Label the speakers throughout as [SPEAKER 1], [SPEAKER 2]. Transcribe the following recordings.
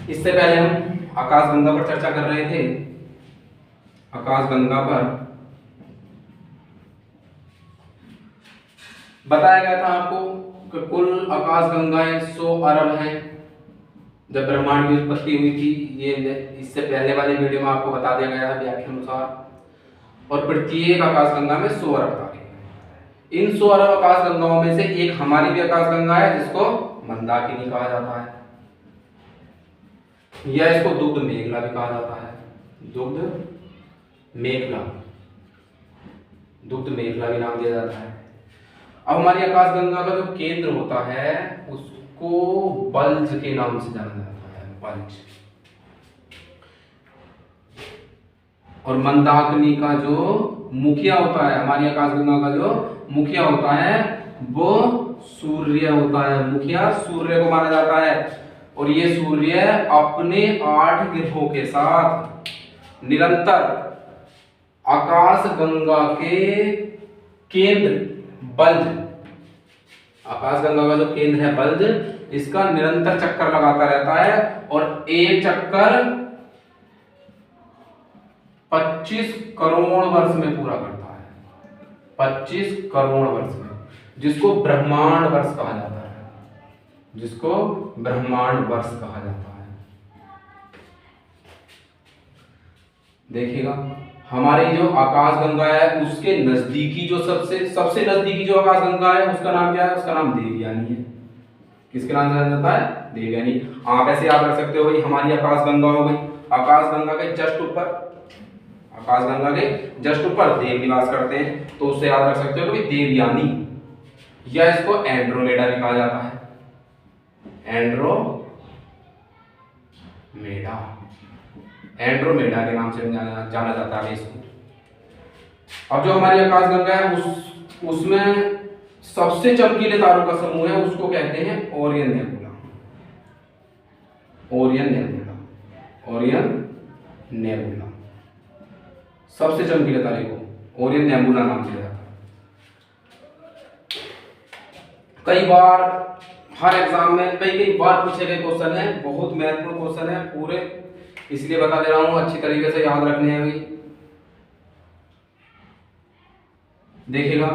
[SPEAKER 1] इससे पहले हम आकाशगंगा पर चर्चा कर रहे थे। आकाशगंगा पर बताया गया था आपको कि कुल आकाशगंगाएं 100 अरब हैं जब ब्रह्मांड की उत्पत्ति हुई थी। ये इससे पहले वाले वीडियो में आपको बता दिया गया है व्याख्या अनुसार। और प्रत्येक आकाशगंगा में 100 अरब तारे हैं। इन 100 अरब आकाशगंगाओं में से एक हमारी भी आकाशगंगा है जिसको मंदाकिनी कहा जाता है, या इसको दुग्ध मेघला भी कहा जाता है। दुग्ध मेघला, दुग्ध मेघला भी नाम दिया जाता है। अब हमारी आकाशगंगा का जो केंद्र होता है उसको बल्ज के नाम से जाना जाता है, बल्ज। और मंदाकिनी का जो मुखिया होता है, हमारी आकाशगंगा का जो मुखिया होता है वो सूर्य होता है। मुखिया सूर्य को माना जाता है। और ये सूर्य अपने 8 ग्रहों के साथ निरंतर आकाशगंगा के केंद्र बल्ज, आकाशगंगा का जो केंद्र है बल्ज, इसका निरंतर चक्कर लगाता रहता है। और एक चक्कर 25 करोड़ वर्ष में पूरा करता है। 25 करोड़ वर्ष में, जिसको ब्रह्मांड वर्ष कहा जाता है, जिसको ब्रह्मांड वर्ष कहा जाता है। देखिएगा हमारी जो आकाशगंगा है उसके नजदीकी जो सबसे नजदीकी जो आकाशगंगा है उसका नाम क्या है? उसका नाम देवयानी है। किसके नाम से जाना जाता है? देवयानी। आप ऐसे याद रख सकते हो भाई, हमारी आकाशगंगा हो गई, आकाशगंगा के जस्ट ऊपर, आकाशगंगा के जस्ट ऊपर देव निवास करते हैं, तो उससे याद रख सकते हो कि देवयानी, या इसको एंड्रोमेडा भी कहा जाता है। एंड्रोमेडा के नाम से जाना जाता है इसको। अब जो हमारी आकाशगंगा है उसमें सबसे चमकीले तारों का समूह है, उसको कहते हैं Orion nebula. Orion nebula, Orion nebula, सबसे चमकीले तारे को ओरियन नेबुला नाम दिया जाता है। कई बार हर एग्जाम में कई बार पूछे गए क्वेश्चन है, बहुत महत्वपूर्ण क्वेश्चन है, पूरे इसलिए बता दे रहा हूं, अच्छी तरीके से याद रखने हैं भाई। देखिएगा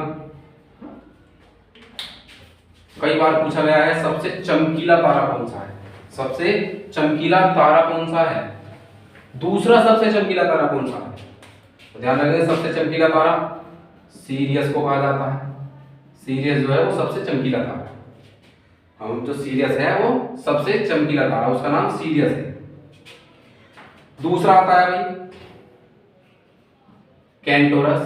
[SPEAKER 1] कई बार पूछा गया है सबसे चमकीला तारा कौन सा है, सबसे चमकीला तारा कौन सा है, दूसरा सबसे चमकीला तारा कौन सा है। तो ध्यान रखिए सबसे चमकीला तारा सीरियस को कहा जाता है। सीरियस जो है वो सबसे चमकीला तारा है। हम जो सीरियस है वो सबसे चमकीला तारा, उसका नाम सीरियस है। दूसरा आता है भाई कैनोपस,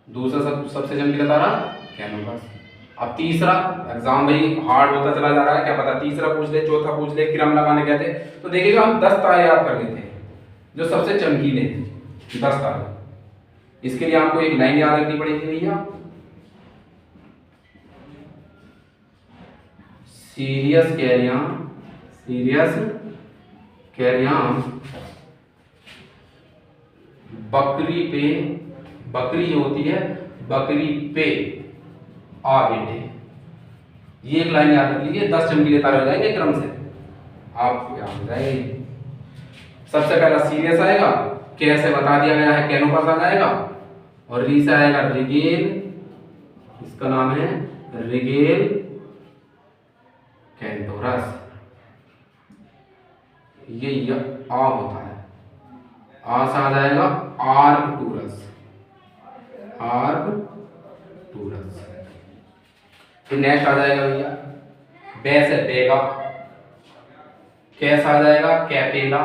[SPEAKER 1] दूसरा सबसे चमकीला तारा कैनोपस। अब तीसरा, एग्जाम भाई हार्ड होता चला जा रहा है, क्या पता तीसरा पूछ ले, चौथा पूछ ले, क्रम लगाने कहते। तो देखिएगा हम 10 तारे याद कर लेते हैं जो सबसे चमकीले हैं, 10 तारे। इसके लिए आपको एक लाइन याद रखनी पड़ेगी भैया, सीरियस कैरियन बकरी जो होती है, बकरी पे आ बेटे। ये एक लाइन याद रख लीजिए, 10 चमकीले तारे हो जाएंगे क्रम से, आपको याद हो जाएंगे। सबसे पहला सीरियस आएगा, कैसे बता दिया गया है, कैनोपस आ जाएगा, और री से आएगा रिगेल, इसका नाम है रिगेल कैंटोरस। ये आ होता है, आ से आ जाएगा आर्कटूरस, आर्कटूरस। फिर नेक्स्ट आ जाएगा भैया बे से बेगा, कैसा आ जाएगा कैपेला,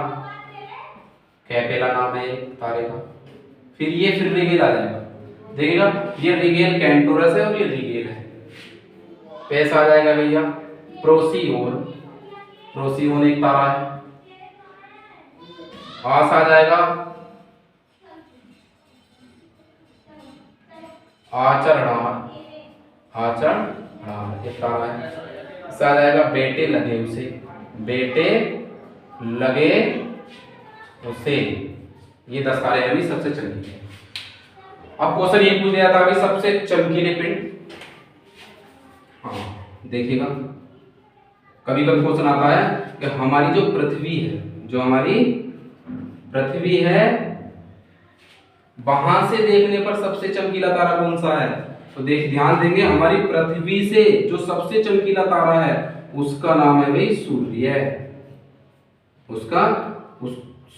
[SPEAKER 1] कैपेला नाम है तारे का। फिर रिगेल आ जाएगा, देखिएगा ये रिगेल कैंटोरस है और ये रिगेल है। पैसा आ जाएगा भैया प्रोसियोन, प्रोसियोन एक तारा है। आस आ जाएगा आचरणार, आचरणार एक तारा है। इससे आ जाएगा बेटे लगे उसे, बेटे लगे उसे। ये 10 तारे हैं सबसे चमकीले। अब क्वेश्चन ये पूछ दिया था भाई सबसे चमकीले पिंड, हाँ देखिएगा कभी कभी क्वेश्चन आता है कि हमारी जो पृथ्वी है, जो हमारी पृथ्वी है, वहां से देखने पर सबसे चमकीला तारा कौन सा है? तो ध्यान देंगे, हमारी पृथ्वी से जो सबसे चमकीला तारा है उसका नाम है भाई सूर्य, उसका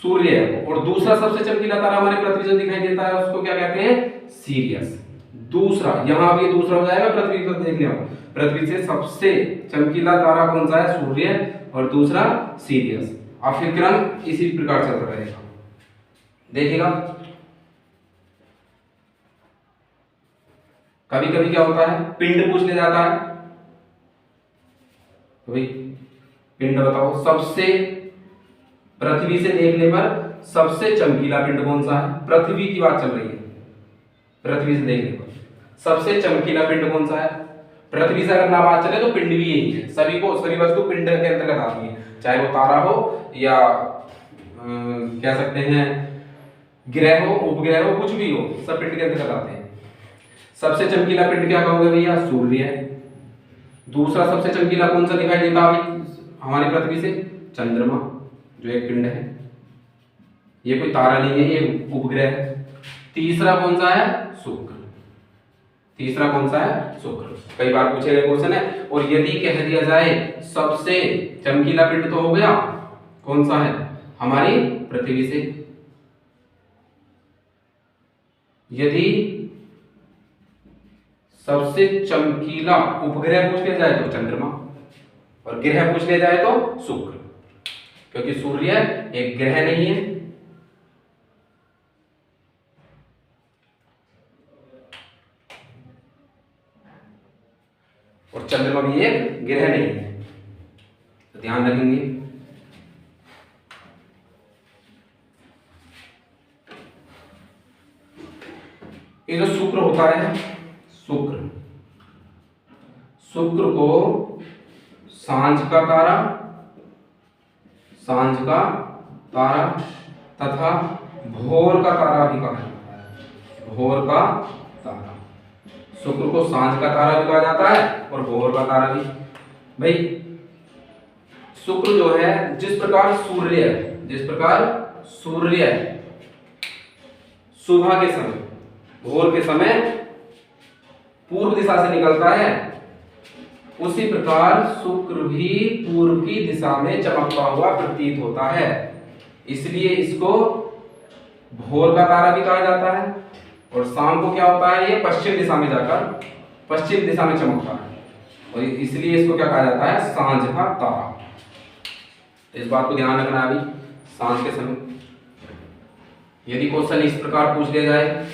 [SPEAKER 1] सूर्य है। और दूसरा सबसे चमकीला तारा हमारी पृथ्वी से दिखाई देता है उसको क्या कहते हैं? सीरियस। दूसरा, यहां अब ये दूसरा हो जाएगा, पृथ्वी पर देख लिया, पृथ्वी से सबसे चमकीला तारा कौन सा है? सूर्य, और दूसरा सीरियस। अब फिर क्रम इसी प्रकार चलता रहेगा, देखिएगा। कभी कभी क्या होता है, पिंड पूछ लिया जाता है, तो भाई पिंड बताओ, सबसे पृथ्वी से देखने पर सबसे चमकीला पिंड कौन सा है? पृथ्वी की बात चल रही है, पृथ्वी से देखने पर सबसे चमकीला पिंड कौन सा है? पृथ्वी से अगर ना बात चले तो पिंड भी यही है, सभी वस्तु पिंड के अंतर्गत आती है, चाहे वो तारा हो या कह सकते हैं ग्रह हो, उपग्रह हो, कुछ भी हो, सब पिंड के अंतर्गत आते हैं। सबसे चमकीला पिंड क्या कहोगे भैया? सूर्य है। दूसरा सबसे चमकीला कौन सा दिखाई देता है हमारी पृथ्वी से? चंद्रमा, जो एक पिंड है, ये कोई तारा नहीं है, ये उपग्रह है। तीसरा कौन सा है? शुक्र। तीसरा कौन सा है? शुक्र। कई बार पूछे गए क्वेश्चन है। और यदि कह दिया जाए सबसे चमकीला पिंड तो हो गया कौन सा है? हमारी पृथ्वी से। यदि सबसे चमकीला उपग्रह पूछ लिया जाए तो चंद्रमा, और ग्रह पूछ लिया जाए तो शुक्र, क्योंकि सूर्य एक ग्रह नहीं है। और चंद्रमा भी एक ग्रह नहीं है, तो ध्यान रखेंगे। ये जो शुक्र होता है, शुक्र, शुक्र को सांझ का तारा, सांझ का तारा तथा भोर का तारा भी कहा जाता है। भोर का तारा, शुक्र को सांझ का तारा भी कहा जाता है और भोर का तारा भी। भाई शुक्र जो है, जिस प्रकार सूर्य है, जिस प्रकार सूर्य सुबह के समय, भोर के समय पूर्व दिशा से निकलता है, उसी प्रकार शुक्र भी पूर्व की दिशा में चमकता हुआ प्रतीत होता है, इसलिए इसको भोर का तारा भी कहा जाता है। और शाम को क्या होता है, ये पश्चिम दिशा में जाकर पश्चिम दिशा में चमकता है, और इसलिए इसको क्या कहा जाता है? सांझ का तारा। इस बात को ध्यान रखना है अभी, सांझ के समय। यदि क्वेश्चन इस प्रकार पूछ लिया जाए,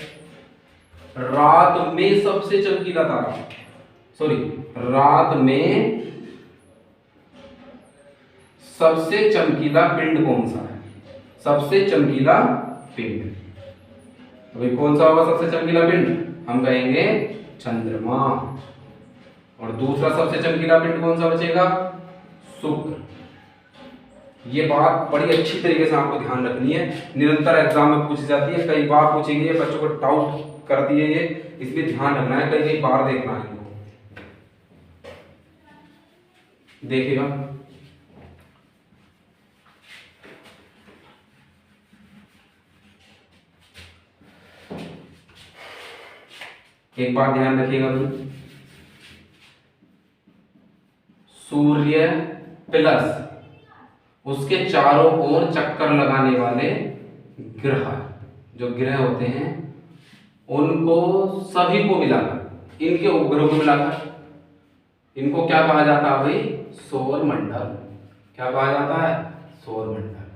[SPEAKER 1] रात में सबसे चमकीला तारा, सॉरी, रात में सबसे चमकीला पिंड कौन सा है? सबसे चमकीला पिंड, तो भाई कौन सा होगा सबसे चमकीला पिंड? हम कहेंगे चंद्रमा। और दूसरा सबसे चमकीला पिंड कौन सा बचेगा? शुक्र। ये बात बड़ी अच्छी तरीके से आपको ध्यान रखनी है, निरंतर एग्जाम में पूछी जाती है, कई बार पूछेगी, ये बच्चों को डाउट करती है ये, इसलिए ध्यान रखना है, कई कई बार देखना है इनको। देखिएगा, एक बात ध्यान रखिएगा भाई, सूर्य प्लस उसके चारों ओर चक्कर लगाने वाले ग्रह, जो ग्रह होते हैं उनको सभी को मिलाकर, इनके उपग्रहों को मिलाकर इनको क्या कहा जाता है भाई? सौर मंडल। क्या कहा जाता है? सौर मंडल।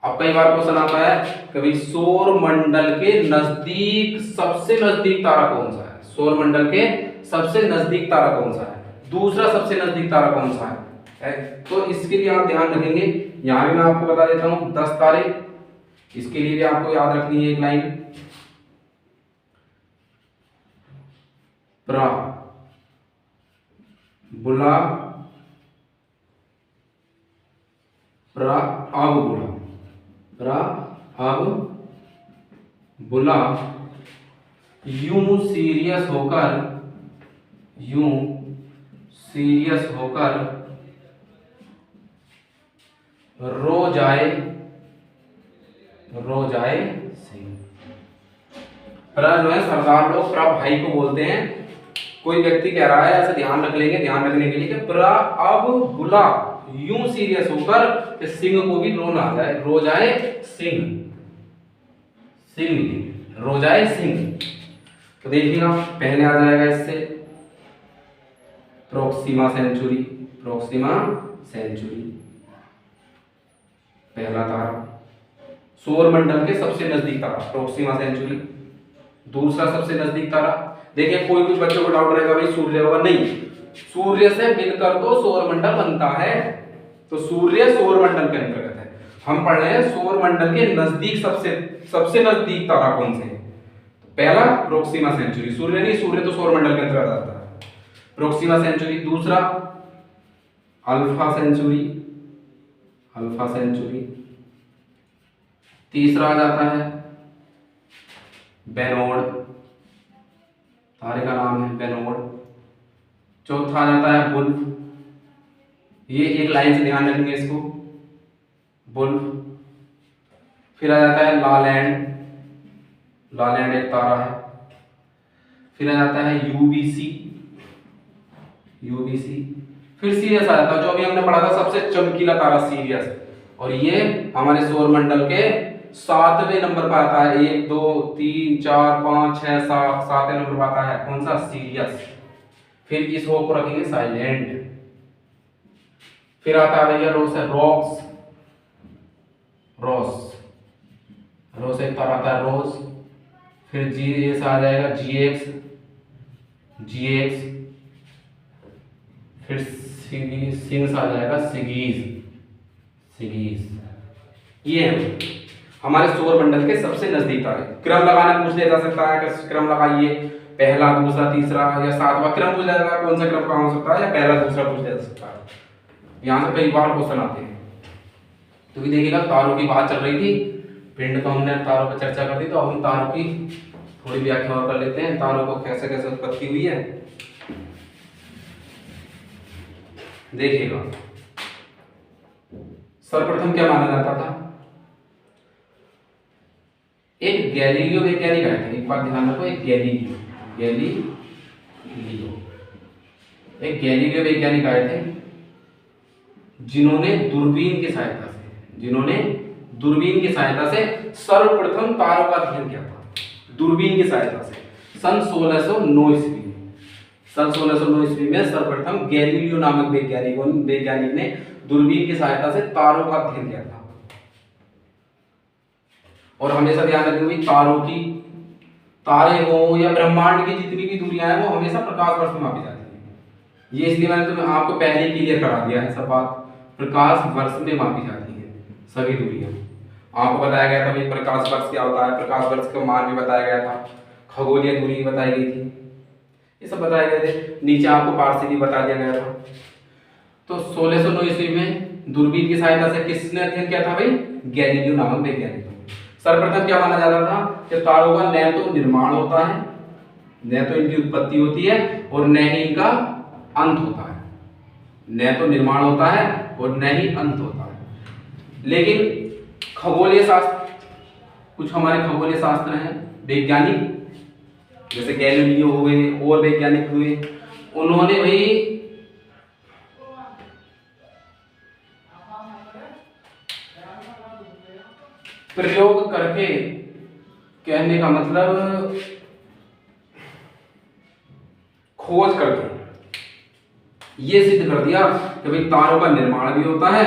[SPEAKER 1] अब कई बार क्वेश्चन आता है कभी सौर मंडल के नजदीक सबसे नजदीक तारा कौन सा है? सौर मंडल के सबसे नजदीक तारा कौन सा है? दूसरा सबसे नजदीक तारा कौन सा है? तो इसके लिए आप ध्यान रखेंगे, यहां भी मैं आपको बता देता हूं 10 तारे, इसके लिए भी आपको याद रखनी है एक लाइन, प्रा बुला प्रा अब बुला, प्रा अब बुला यूं सीरियस होकर रोजाए सिंह। प्र जो है सरदार लोग प्र भाई को बोलते हैं। कोई व्यक्ति कह रहा है, ऐसे ध्यान रख लेंगे, ध्यान रखने के लिए कि प्र अब बुला यूं सीरियस होकर कि सिंह को भी रोना आ जाए। रोजाए सिंह, सिंह रोजाए सिंह। तो देखिएगा पहले आ जाएगा इससे प्रोक्सिमा सेंचुरी, प्रोक्सिमा सेंचुरी पहला तारा, सौर मंडल के सबसे नजदीक तारा प्रोक्सिमा सेंचुरी। दूसरा सबसे नजदीक तारा, देखिए कोई कुछ बच्चों को डाउट रहेगा भाई सूर्य होगा, नहीं, सूर्य से मिलकर तो सौर मंडल बनता है, तो सूर्य सौर मंडल के अंतर्गत है। हम पढ़ रहे हैं सौर मंडल के नजदीक सबसे नजदीक तारा कौन से है। पहला प्रोक्सिमा सेंचुरी, सूर्य नहीं, सूर्य तो सौर मंडल के अंतर्गत आता है, प्रोक्सिमा सेंचुरी। दूसरा अल्फा सेंचुरी, अल्फा सेंचुरी। तीसरा आ जाता है बेनोड, तारे का नाम है बेनोड। चौथा आ जाता है बुल्फ, ये एक लाइन से ध्यान रखेंगे इसको, बुल्फ। फिर आ जाता है लालैंड, लालैंड एक तारा है। फिर आ जाता है यूबीसी, यूबीसी। फिर सीरियस आ जाता है, जो अभी हमने पढ़ा था सबसे चमकीला तारा सीरियस, और ये हमारे सौर मंडल के 7वें नंबर पर आता है। 1 2 3 4 5 6 7 7वें नंबर पर आता है कौन सा, सीरियस। फिर इस हो को रखेंगे साइलेंट। फिर आता है भैया रॉक्स, रोस, रोस एक तारा आता है रोस। फिर जी एस आ जाएगा जीएक्स, जीएक्स। फिर सिंग्स आ जाएगा सिगीज, सिगीज। ये है हमारे सौर मंडल के सबसे नजदीक तारे। क्रम लगाना पूछ लिया जा सकता है, क्रम लगाइए, पहला दूसरा तीसरा या सातवां क्रम पूछ लिया जाएगा, कौन सा क्रम कहाँ हो सकता है, या पहला दूसरा पूछ लिया जा सकता है। यहाँ से कई बार क्वेश्चन आते हैं। तो भी देखिएगा तारों की बात चल रही थी, पिंड तो हमने तारों पर चर्चा कर दी, तो अब हम तारों की थोड़ी व्याख्या और कर लेते हैं, तारों को कैसे कैसे उत्पत्ति हुई है। देखिएगा सर्वप्रथम क्या माना जाता था, एक गैलीलियो वैज्ञानिक आए थे। एक बात ध्यान रखो, एक गैलीलियो, एक गैलीलियो वैज्ञानिक आए थे जिन्होंने दूरबीन की सहायता से सर्वप्रथम तारों का अध्ययन किया था। दूरबीन की सहायता से सन 1609 ईस्वी में, सन 1609 ईस्वी में सर्वप्रथम गैलीलियो नामक वैज्ञानिक ने दूरबीन की सहायता से तारों का अध्ययन किया था। और हमेशा ध्यान रखेंगे तारों की, तारे हो या ब्रह्मांड की जितनी भी दूरियां हैं वो हमेशा प्रकाश वर्ष में मापी जाती है। ये इसलिए मैंने तुम्हें आपको पहले ही क्लियर करा दिया है सब बात, प्रकाश वर्ष में मापी जाती है सभी दूरियां। आपको बताया गया था भाई प्रकाश वर्ष क्या होता है, प्रकाश वर्ष का मान भी बताया गया था, खगोलीय दूरी बताई गई थी, ये सब बताए गए थे। नीचे आपको पारसी भी बता दिया गया था। तो 1609 ईस्वी में दूरबीन की सहायता से किसने अध्ययन किया था भाई, गैलीलियो नामक वैज्ञानिक। सर्वप्रथम क्या माना जाता था कि तारों का न तो निर्माण होता है, न तो इनकी उत्पत्ति होती है, और न ही इनका अंत होता है। न तो निर्माण होता है और न ही अंत होता है। लेकिन खगोलीय शास्त्र, कुछ हमारे खगोलीय शास्त्र हैं वैज्ञानिक, जैसे गैलीलियो हुए और वैज्ञानिक हुए, उन्होंने भाई प्रयोग करके, कहने का मतलब खोज करके ये सिद्ध कर दिया कि भाई तारों का निर्माण भी होता है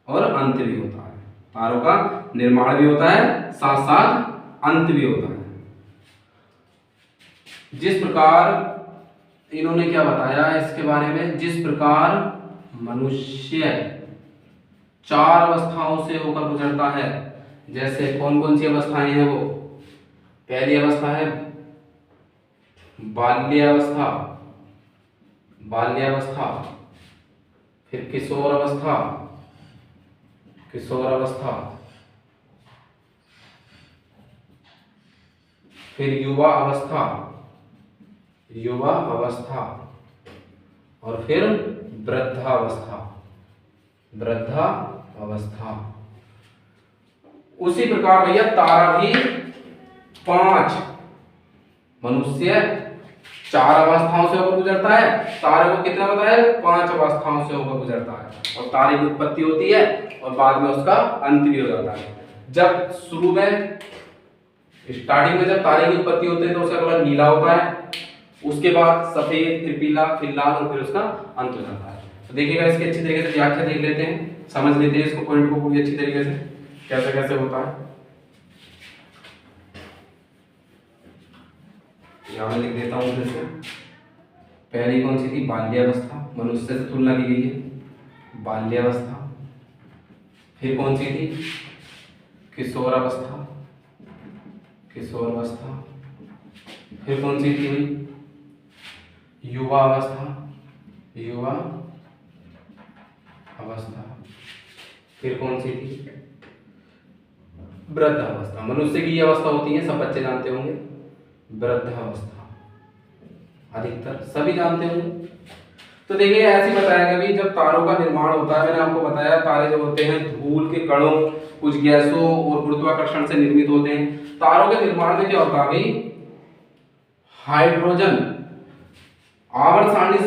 [SPEAKER 1] और अंत भी होता है। तारों का निर्माण भी होता है, साथ साथ अंत भी होता है। जिस प्रकार इन्होंने क्या बताया इसके बारे में, जिस प्रकार मनुष्य 4 अवस्थाओं से होकर गुजरता है, जैसे कौन कौन सी अवस्थाएं हैं वो, पहली अवस्था है बाल्यावस्था, बाल्यावस्था, फिर किशोर अवस्था, किशोर अवस्था, फिर युवा अवस्था, युवा अवस्था, और फिर वृद्धावस्था, वृद्धावस्था। उसी प्रकार भैया तारा भी 5, मनुष्य 4 अवस्थाओं से होकर गुजरता है, तारे को कितना बताया 5 अवस्थाओं से होकर गुजरता है, और तारे की उत्पत्ति होती है और बाद में उसका अंत भी हो जाता है। जब शुरू में स्टार्टिंग में जब तारे की उत्पत्ति होती है तो उसका कलर नीला होता है, उसके बाद सफेद, फिर पीला, फिर लाल और फिर उसका अंत हो जाता है। तो देखिएगा इसकी अच्छी तरीके से व्याख्या देख लेते हैं, समझ लेते हैं इसको, पॉइंट को पूरी अच्छी तरीके से कैसे कैसे होता है। यहाँ लिख देता हूँ फिर से। पहली कौन सी थी, बाल्यावस्था, मनुष्य से तुलना की गई है बाल्यावस्था। फिर कौन सी थी, किशोरावस्था, किशोरावस्था। फिर कौन सी थी भाई, युवा अवस्था, युवा अवस्था। फिर कौन सी थी, वृद्धावस्था। मनुष्य की ये अवस्था होती है, सब बच्चे जानते होंगे, वृद्धावस्था, अधिकतर सभी जानते होंगे। तो देखिए ऐसे बताया गया जब तारों का निर्माण होता है, मैंने आपको बताया तारे जो होते हैं धूल के कणों, कुछ गैसों और गुरुत्वाकर्षण से निर्मित होते हैं। तारों के निर्माण में क्या होता है भाई, हाइड्रोजन आवर्त सारणी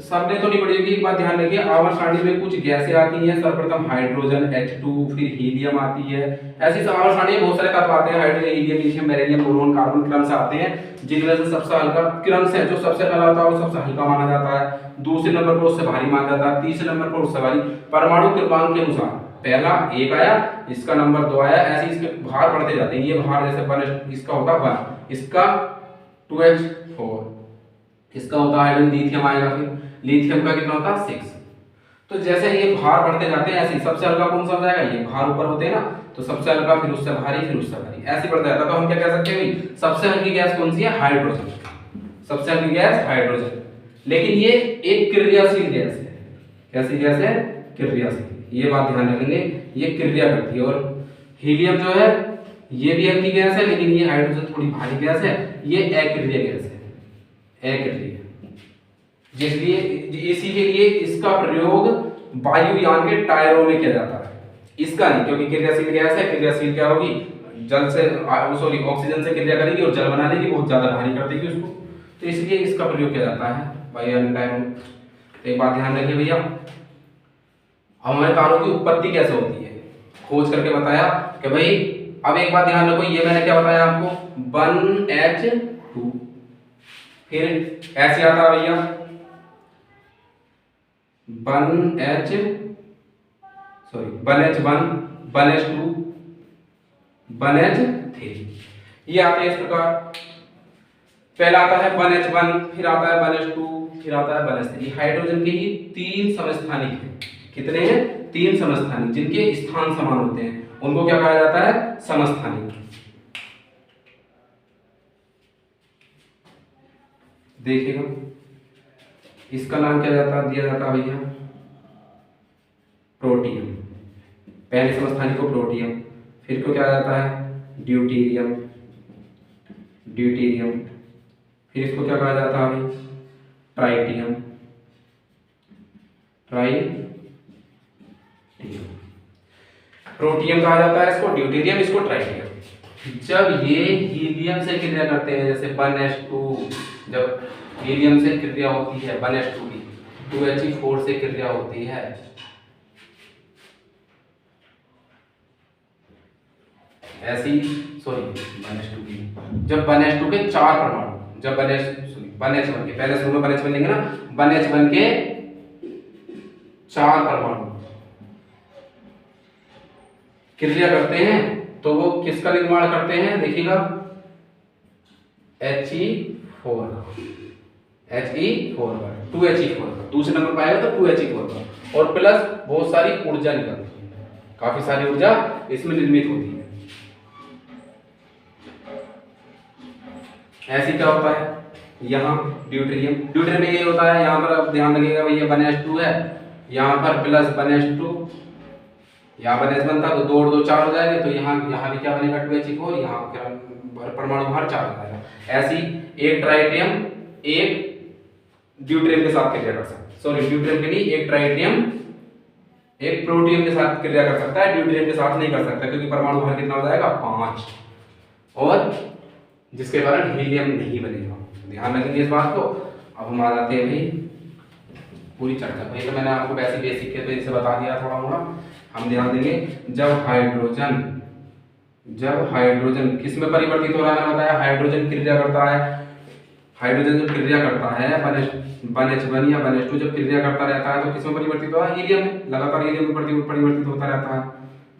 [SPEAKER 1] सबने तो नहीं पढ़ेगी, एक बात ध्यान रखिए, आवर्त सारणी में कुछ गैसें आती हैं, सर्वप्रथम हाइड्रोजन H2, फिर हीलियम आती है। ऐसी आवर्त सारणी में बहुत सारे तत्व आते हैं, hydrogen, helium, lithium, beryllium, boron, carbon क्रम से आते हैं, जिनमें से सबसे हल्का क्रम से जो सबसे पहला होता है वो सबसे हल्का माना जाता है, दूसरे नंबर पर उससे भारी माना जाता है, तीसरे नंबर पर उससे भारी। परमाणु क्रमांक के अनुसार पहला 1 आया, इसका नंबर 2 आया, ऐसे इसके भार बढ़ते जाते हैं। ये भार जैसे 1 इसका होता है 1, इसका 2H4, इसका होता है हाइड्रोजन, लिथियम आएगा, फिर लिथियम का कितना होता है 6। तो जैसे ये भार बढ़ते जाते हैं ऐसे सबसे हल्का कौन सा हो जाएगा, ये भार ऊपर होते हैं ना, तो सबसे हल्का, फिर उससे भारी, फिर उससे भारी, ऐसे बढ़ता जाता है। तो हम क्या कह सकते हैं भाई, सबसे हल्की गैस कौन सी है, हाइड्रोजन, सबसे हल्की गैस हाइड्रोजन। लेकिन ये एक क्रियाशील गैस है, कैसी गैस है, क्रियाशील, ये बात ध्यान रखेंगे, ये क्रिया करती है। और हीलियम जो है ये भी हल्की गैस है, लेकिन ये हाइड्रोजन थोड़ी भारी गैस है, ये अक्रिय गैस है, अक्रिय। जिसलिए इसी के लिए इसका प्रयोग वायुयान के टायरों में किया जाता है, इसका नहीं, क्योंकि क्रियाशील गैस है, क्रियाशील क्या होगी, जल से सॉरी ऑक्सीजन से क्रिया करेगी और जल बना लेगी, बहुत ज्यादा भारी कर देगी उसको, तो इसलिए इसका प्रयोग किया जाता है वायुयान टायरों में। एक बात ध्यान रखिए भैया, हमारे तारों की उत्पत्ति कैसे होती है, खोज करके बताया कि भाई, अब एक बात ध्यान रखो, ये मैंने क्या बताया आपको, 1H2, फिर ऐसे आता है भैया 1H1, 1H2, 1H3, ये आते हैं इस प्रकार। पहला आता है 1H1, फिर आता है 1H2, फिर आता है 1H3। हाइड्रोजन के ही 3 समस्थानिक हैं, कितने हैं, 3 समस्थानिक, जिनके स्थान समान होते हैं, उनको क्या कहा जाता है, समस्थानिक। देखिएगा इसका नाम क्या दिया जाता है भैया, प्रोटियम। पहले समस्थानिक को प्रोटियम, फिर को क्या जाता है, ड्यूटेरियम, ड्यूटेरियम, फिर इसको क्या कहा जाता है भाई, ट्राइटियम, ट्राइटियम, प्रोटियम कहा जाता है इसको, ड्यूटेरियम इसको ट्राइटियम। जब ये हीलियम से क्रिया करते हैं, जैसे 1H2, जब हीलियम से क्रिया होती है 1H2 की, 2He4 से क्रिया होती है, ऐसी सॉरी 1H2 की, जब 1H2 के 4 परमाणु, जब 1H1 के, पहले शुरू में 1H1 लेंगे ना, 1H1 के 4 परमाणु क्रिया करते हैं, तो वो किसका निर्माण करते हैं, देखिएगा He4 का, 2He4 का, दूसरे नंबर पाएगा तो 2He4 का, और प्लस बहुत सारी ऊर्जा निकलती है, काफी सारी ऊर्जा इसमें निर्मित होती है। ऐसी क्या होता है, यहाँ ड्यूटेरियम, ड्यूटेरियम में ये होता है, यहाँ पर आप ध्यान रखिएगा भैया 1H2 है, यहाँ पर प्लस 1H2, यहाँ 1H1 था तो 2 और 2 4 हो जाएंगे, तो यहाँ भी क्या बनेगा, 2He4, यहाँ परमाणु भार 4 हो जाएगा। ऐसी एक ट्राइटियम एक ड्यूटेरियम के साथ क्रिया कर सकते, सॉरी ड्यूटेरियम के लिए एक ट्राइटियम एक प्रोटियम के साथ क्रिया कर सकता है, ड्यूटेरियम के साथ नहीं कर सकता, क्योंकि परमाणु भार कितना हो जाएगा 5, और जिसके कारण हीलियम नहीं बनेगा। ध्यान रखेंगे इस बात को। अब हम आ जाते हैं भाई पूरी चर्चा पर। ये तो मैंने आपको वैसे बेसिक के बेस से बता दिया थोड़ा मोड़ा। हम ध्यान देंगे जब हाइड्रोजन किस में परिवर्तित हो रहा है, मैंने बताया हाइड्रोजन क्रिया करता है। हाइड्रोजन जब क्रिया करता है 1H1 या 1H2 जब क्रिया करता रहता है तो किस में परिवर्तित होता है, हीलियम में। लगातार हीलियम में परिवर्तित होता रहता है।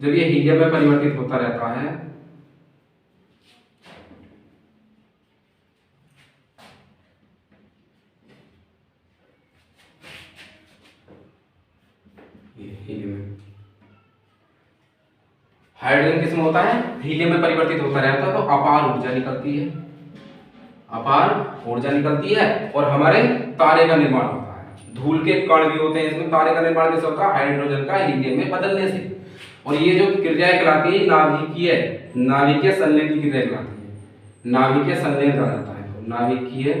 [SPEAKER 1] जब ये हीलियम में परिवर्तित होता रहता है हाइड्रोजन किस में होता है, हीलियम में परिवर्तित होता रहता है, तो अपार ऊर्जा निकलती है, अपार ऊर्जा निकलती है और हमारे तारे का निर्माण होता है। धूल के कण भी होते हैं इसमें। तारे का निर्माण कैसे होता है, हाइड्रोजन का हीलियम में बदलने से। और ये जो क्रिया कहलाती है नाभिकीय संलयन की क्रिया कहलाती है। नाभिकीय संलयन कहा जाता है, तो नाभिकीय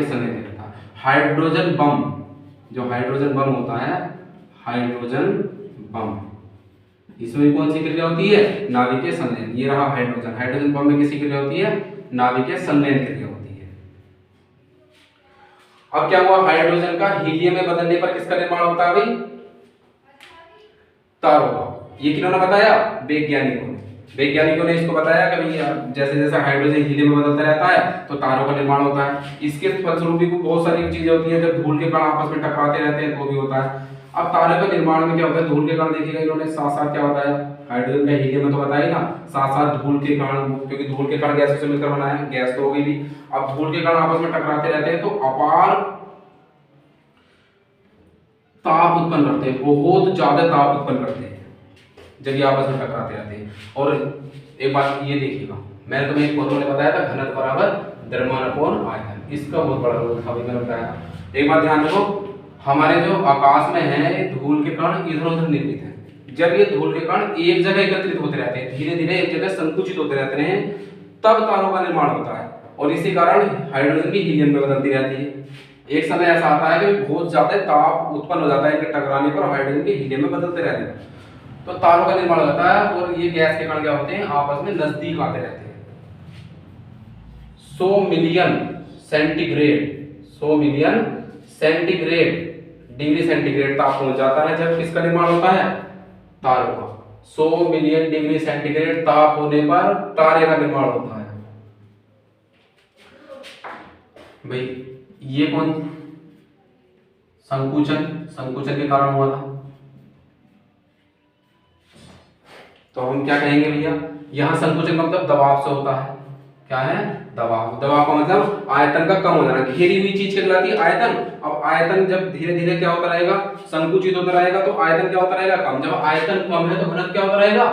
[SPEAKER 1] संलयन कहता है। हाइड्रोजन बम, जो हाइड्रोजन बम होता है, हाइड्रोजन बम, इसमें कौन सी क्रिया होती है, नाभिकीय संलयन। ये रहा हाइड्रोजन बम में किसी क्रिया होती है, नाभिकीय संलयन क्रिया होती है। अब क्या हुआ, हाइड्रोजन का हीलियम में बदलने पर किसका निर्माण होता है भाई, तारों का। ये किन्होंने बताया, वैज्ञानिकों ने इसको बताया कि भाई जैसे जैसे हाइड्रोजन हीलियम में बदलता रहता है तो तारों का निर्माण होता है। इसके फलस्वरूप भी बहुत सारी चीजें होती हैं। जब धूल के कण आपस में टकराते रहते हैं तो भी होता है। अब तारे का निर्माण में क्या होता है, धूल के कण देखिएगा इन्होंने साथ साथ क्या बताया, हाइड्रोजन का हीलियम में तो बताया ना, साथ साथ धूल के कण, क्योंकि धूल के कण गैस से मिलकर बना है, गैस तो हो गई भी। अब धूल के कण आपस में टकराते रहते हैं तो अपार ताप उत्पन्न करते हैं, बहुत ज्यादा ताप उत्पन्न करते हैं जब ये आपस में टकराते रहते हैं। और एक बात ये देखिएगा, मैंने तुम्हें एक फॉर्मूला बताया था, घनत्व बराबर द्रव्यमान अपॉन आयतन। इसका बहुत बड़ा रोल था, मैंने बताया। एक बात ध्यान रखो, हमारे जो आकाश में है धूल के कण इधर उधर निर्मित है। जब ये धूल के कण एक जगह एकत्रित होते रहते हैं, धीरे धीरे एक जगह संकुचित होते रहते हैं, तब तारों का निर्माण होता है। और इसी कारण हाइड्रोजन भी हीलियम में बदलती रहती है। एक समय ऐसा आता है कि बहुत ज्यादा ताप उत्पन्न हो जाता है, इनके टकराने पर हाइड्रोजन के हीलियम में बदलते रहते हैं, तो तारों का निर्माण होता है। और ये गैस के कण क्या होते हैं, आपस में नजदीक आते रहते हैं। 100 मिलियन सेंटीग्रेड डिग्री सेंटीग्रेड ताप पहुंच जाता है जब किसका निर्माण होता है, तारों का। 100 मिलियन डिग्री सेंटीग्रेड ताप होने पर तारे का निर्माण होता है। भाई ये कौन, संकुचन के कारण हुआ था। तो हम क्या कहेंगे भैया, यहां संकुचन का मतलब दबाव से होता है। क्या है, दबाव का मतलब आयतन का कम हो जाना। घेरी हुई चीज कहलाती है आयतन। अब आयतन जब धीरे धीरे क्या होता रहेगा, संकुचित होता रहेगा, तो आयतन क्या होता रहेगा, कम। जब आयतन कम है तो घनत्व क्या होता रहेगा,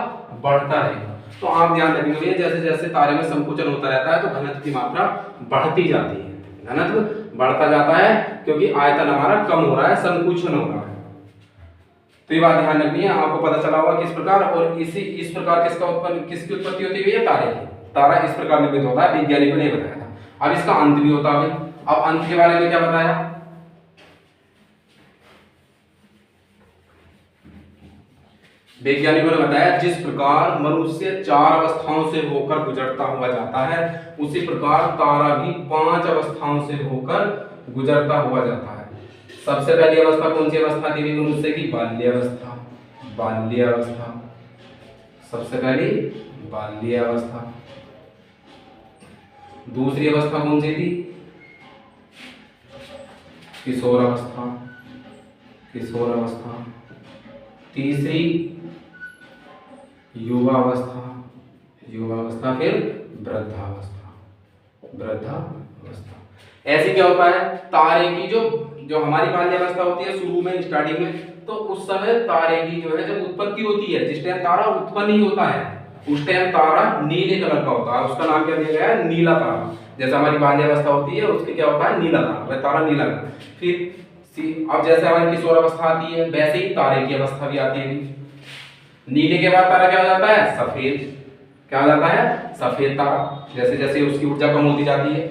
[SPEAKER 1] बढ़ता रहेगा। तो आप ध्यान रखेंगे जैसे जैसे तारे में संकुचन होता रहता है तो घनत्व की मात्रा बढ़ती जाती है, घनत्व बढ़ता जाता है, क्योंकि आयतन हमारा कम हो रहा है, संकुचन हो रहा है। तो ये बात ध्यान रखनी है, आपको पता चला होगा किस प्रकार। और इस प्रकार किसकी उत्पत्ति होती है, तारे की। तारा इस प्रकार निर्मित होता है, वैज्ञानिकों ने बताया था। अब इसका अंत भी होता है। अब अंत के बारे में क्या बताया, वैज्ञानिकों ने बताया जिस प्रकार मनुष्य 4 अवस्थाओं से होकर गुजरता हुआ जाता है, उसी प्रकार तारा भी 5 अवस्थाओं से होकर गुजरता हुआ जाता है। सबसे पहली अवस्था कौन सी अवस्था थी मनुष्य की, बाल्य अवस्था। सबसे पहली बाल्य अवस्था। दूसरी अवस्था कौन सी थी, किशोर अवस्था। तीसरी युवा अवस्था, फिर वृद्धावस्था। ऐसे क्या होता है, तारे की जो हमारी बाल्य अवस्था होती है शुरू में, स्टार्टिंग में, तो उस समय तारे की जो है जब उत्पत्ति होती है, जिस टाइम तारा उत्पन्न ही होता है उस टाइम तारा नीले कलर का होता है। उसका नाम क्या दिया गया है, नीला तारा। जैसे हमारी बाल्य अवस्था होती है उसके क्या होता है, नीला तारा, वह तारा नीला है। फिर अब जैसे हमारी किशोर अवस्था आती है, वैसे ही तारे की अवस्था भी आती है। नीले के बाद तारा क्या हो जाता है, सफेद। क्या हो जाता है, सफेद तारा। जैसे जैसे उसकी ऊर्जा कम होती जाती है,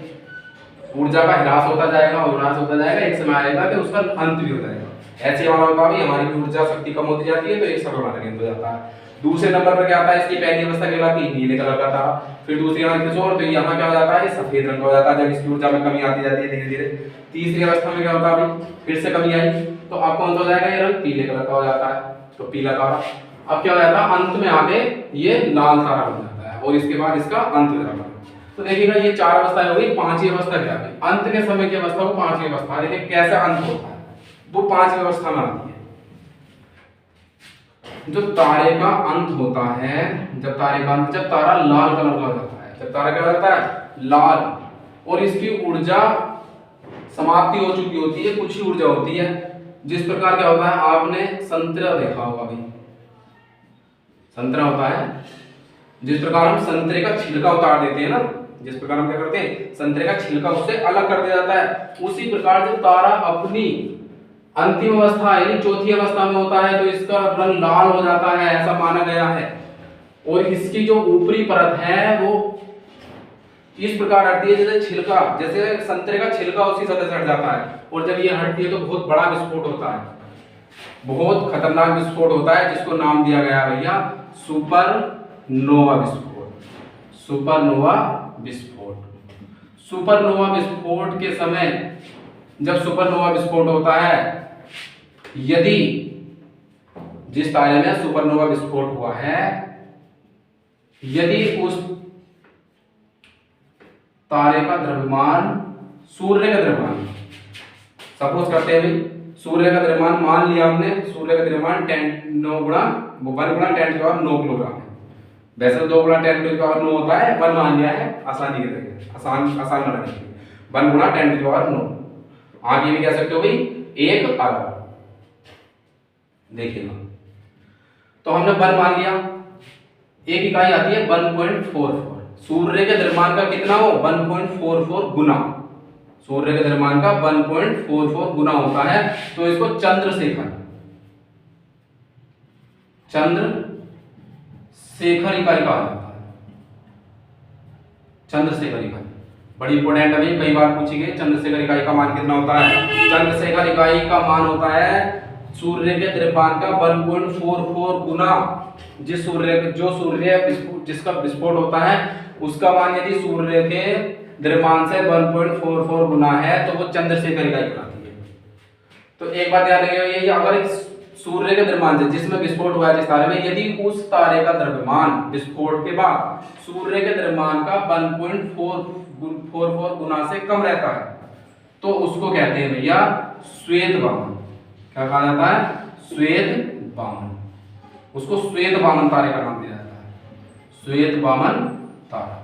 [SPEAKER 1] ऊर्जा का ह्रास होता जाएगा और ह्रास होता जाएगा, एक समय आएगा कि उसका अंत भी हो जाएगा। ऐसे हमारा होता है हमारी भी ऊर्जा शक्ति कम होती जाती है तो एक समय हमारा अंत हो जाता है। दूसरे नंबर पर क्या आता है, इसकी पहली अवस्था कहलाती है नीले कलर का तारा। फिर दूसरी अवस्था और तो यहाँ क्या हो जाता है, सफेद रंग का हो जाता है जब इसकी ऊर्जा में कमी आती जाती है धीरे धीरे। तीसरी अवस्था में क्या होता है, अभी फिर से कमी आई तो अब कौन सा हो जाएगा, ये रंग पीले कलर का हो जाता है, तो पीला तारा। अब क्या हो जाता है, अंत में आके ये लाल तारा बन जाता है और इसके बाद इसका अंत हो जाता है। तो देखिएगा ये चार अवस्थाएं हो गई, पांचवी अवस्था क्या है, अंत के समय की अवस्था को पांचवी अवस्था। देखिए कैसे अंत होता है, वो पांचवी अवस्था में आती है। जो तारे का अंत होता है, जब तारे का अंत, जब तारा लाल कलर का हो जाता है, जब तारा क्या हो जाता है लाल, और इसकी ऊर्जा समाप्ति हो चुकी होती है, कुछ ही ऊर्जा होती है। जिस प्रकार क्या होता है, आपने संतरा देखा होगा भाई, संतरा होता है, जिस प्रकार हम संतरे का छिलका उतार देते हैं ना, जिस प्रकार हम क्या करते हैं, संतरे का छिलका उससे अलग कर दिया जाता है, उसी प्रकार जब तारा अपनी अंतिम अवस्था यानी चौथी अवस्था में होता है तो इसका रंग लाल हो जाता है, ऐसा माना गया है। और इसकी जो ऊपरी परत है वो इस प्रकार हटती है जैसे छिलका, जैसे संतरे का छिलका उसी सतह से हट जाता है, और जब ये हटती है तो बहुत बड़ा विस्फोट होता है, बहुत खतरनाक विस्फोट होता है, जिसको नाम दिया गया भैया सुपरनोवा विस्फोट। सुपरनोवा विस्फोट। सुपरनोवा विस्फोट के समय जब सुपरनोवा विस्फोट होता है, यदि जिस तारे में सुपरनोवा विस्फोट हुआ है, यदि उस तारे का द्रव्यमान सूर्य का द्रव्यमान, सपोज करते हैं भाई सूर्य का द्रव्यमान मान लिया हमने, सूर्य का द्रव्यमान 1 × 10⁻⁹ किलोग्राम है। वैसे 2 × 10⁻⁹ होता है, 1 मान लिया है आसानी के लिए, आसान बनाने के लिए 1 × 10⁻⁹। आप ये भी कह सकते हो भाई 1 अरब। देखिएगा तो हमने 1 मान लिया, एक इकाई आती है 1.44। सूर्य के द्रव्यमान का कितना हो, 1.44 गुना, सूर्य के द्रव्यमान का 1.44 गुना होता है, तो इसको चंद्रशेखर इकाई कहा जाता है। चंद्रशेखर इकाई बड़ी इंपॉर्टेंट है, कई बार पूछी गई, चंद्रशेखर इकाई का मान कितना होता है। चंद्रशेखर इकाई का मान होता है सूर्य के द्रव्यमान का 1.44 गुना। जिसका विस्फोट होता है उसका मान यदि सूर्य के द्रव्यमान से 1.44 गुना है तो वो चंद्रशेखर इकाई कहलाती है। तो एक बात ध्यान रखिएगा, अगर सूर्य के द्रव्यमान से जिसमें विस्फोट हुआ है जिस तारे में, यदि उस तारे का द्रव्यमान विस्फोट के बाद सूर्य के द्रव्यमान का 1.44 गुना से कम रहता है तो उसको कहते हैं भैया श्वेत वामन। क्या कहा जाता है, श्वेत वामन। उसको श्वेत वामन तारे का नाम दिया जाता है, श्वेत वामन तारा।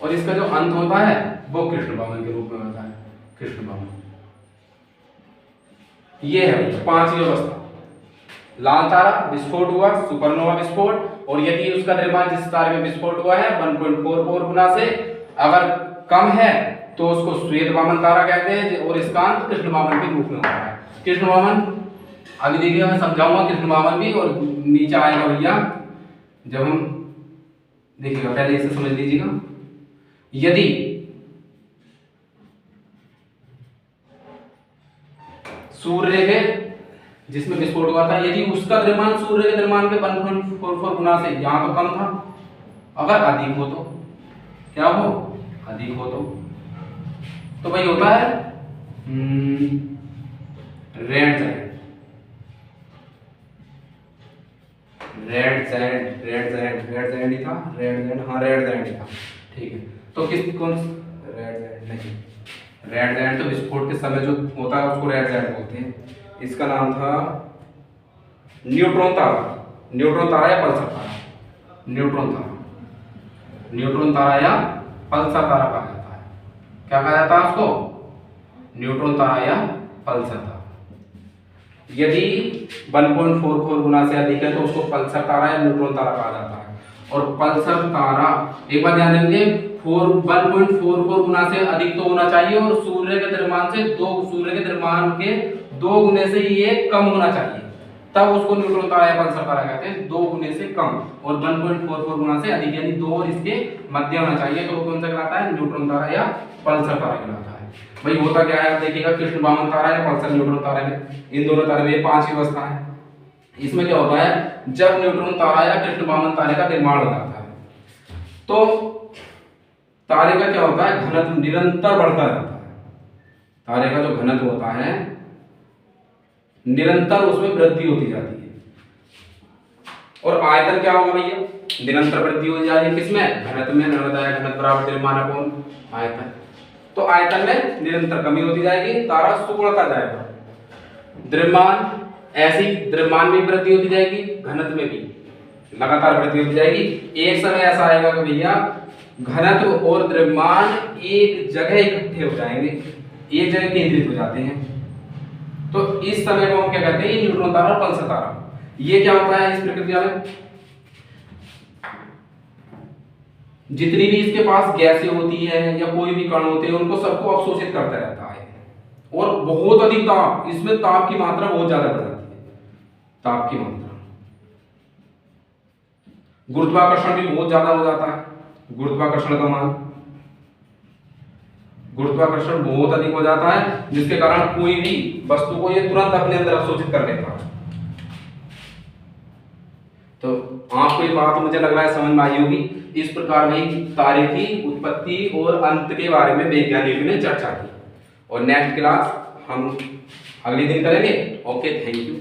[SPEAKER 1] और इसका जो अंत होता है वो कृष्ण वामन के रूप में होता है, कृष्ण वामन। ये है पांचवी अवस्था, लाल तारा विस्फोट हुआ, सुपरनोवा विस्फोट, और यदि उसका द्रव्यमान जिस तारे में विस्फोट हुआ है 1.44 गुना से अगर कम है तो उसको श्वेत वामन तारा कहते हैं, और इसका अंत कृष्ण वामन के रूप में होता है। कृष्ण वामन अभी देखिए मैं समझाऊंगा कृष्ण वामन भी, और नीचे आएगा भैया जब हम देखिएगा, पहले इसे समझ लीजिएगा। यदि सूर्य के जिसमें विस्फोट हुआ था, यदि उसका द्रव्यमान सूर्य के द्रव्यमान के 1.44 गुना से, यहां तो कम था, अगर अधिक हो तो क्या हो, अधिक हो तो भाई होता है रेड जाइंट। रेड जाइंट ही था, रेड जाइंट ही था, ठीक है। तो कौन रेड जाइंट नहीं, रेड जाइंट तो विस्फोट के समय जो होता है उसको रेड जाइंट बोलते हैं। इसका नाम था न्यूट्रॉन तारा या पल्सर तारा। न्यूट्रॉन तारा या पल्सर तारा कहा जाता है। क्या कहा जाता है उसको, न्यूट्रॉन तारा या पल्सर तारा। यदि 1.44 गुना से अधिक है तो उसको पल्सर तारा या न्यूट्रॉन तारा कहा जाता है। और पल्सर तारा एक बार ध्यान रखिए, 1.44 गुना से अधिक तो होना चाहिए, और सूर्य के द्रव्यमान के 2 गुने से ये कम होना चाहिए, तब उसको न्यूट्रॉन तारा या पल्सर तारा कहते हैं। 2 गुने से कम और 1.44 गुना से अधिक, यानी 2 और इसके मध्य होना चाहिए, तो वो कौन सा कहलाता है? न्यूट्रॉन तारा या पल्सर तारा कहलाता है। भाई होता क्या है, आप देखिएगा कृष्ण बामन तारा या पल्सर न्यूट्रॉन तारा में, इन दोनों तारे में 5 व्यवस्था है। इसमें क्या होता है, जब न्यूट्रॉन तारा या कृष्ण बामन तारे का निर्माण हो जाता है तो तारे का क्या होता है, घनत्व निरंतर बढ़ता जाता है। तारे का जो घनत्व होता है निरंतर उसमें वृद्धि होती जाती है। और आयतन क्या होगा भैया, निरंतर वृद्धि हो जा रही है किसमें, घनत्व में। घनत्व बराबर द्रव्यमान अपॉन आयतन, तो आयतन में निरंतर कमी होती जाएगी, तारा सिकुड़ता जाएगा। द्रव्यमान, ऐसी द्रव्यमान में वृद्धि होती जाएगी, घनत्व में भी लगातार वृद्धि होती जाएगी। एक समय ऐसा आएगा कि भैया घनत्व और द्रव्यमान एक जगह इकट्ठे हो जाएंगे, एक जगह केंद्रित हो जाते हैं। तो इस समय को हम क्या कहते हैं, न्यूट्रॉन तारा और पल्सर तारा। ये क्या होता है इस प्रक्रिया में, जितनी भी इसके पास गैसें होती है या कोई भी कण होते हैं उनको सबको अवशोषित करता रहता है। और बहुत अधिक ताप, इसमें ताप की मात्रा बहुत ज्यादा बढ़ जाती है, ताप की मात्रा। गुरुत्वाकर्षण भी बहुत ज्यादा हो जाता है, गुरुत्वाकर्षण का मान, गुरुत्वाकर्षण बहुत अधिक हो जाता है, जिसके कारण कोई भी वस्तु को ये तुरंत अपने अंदर अवशोषित कर लेता है। तो आपको ये बात मुझे लग रहा है समझ में आई होगी। इस प्रकार में तारे की उत्पत्ति और अंत के बारे में वैज्ञानिकों ने चर्चा की, और नेक्स्ट क्लास हम अगले दिन करेंगे। Okay, thank you.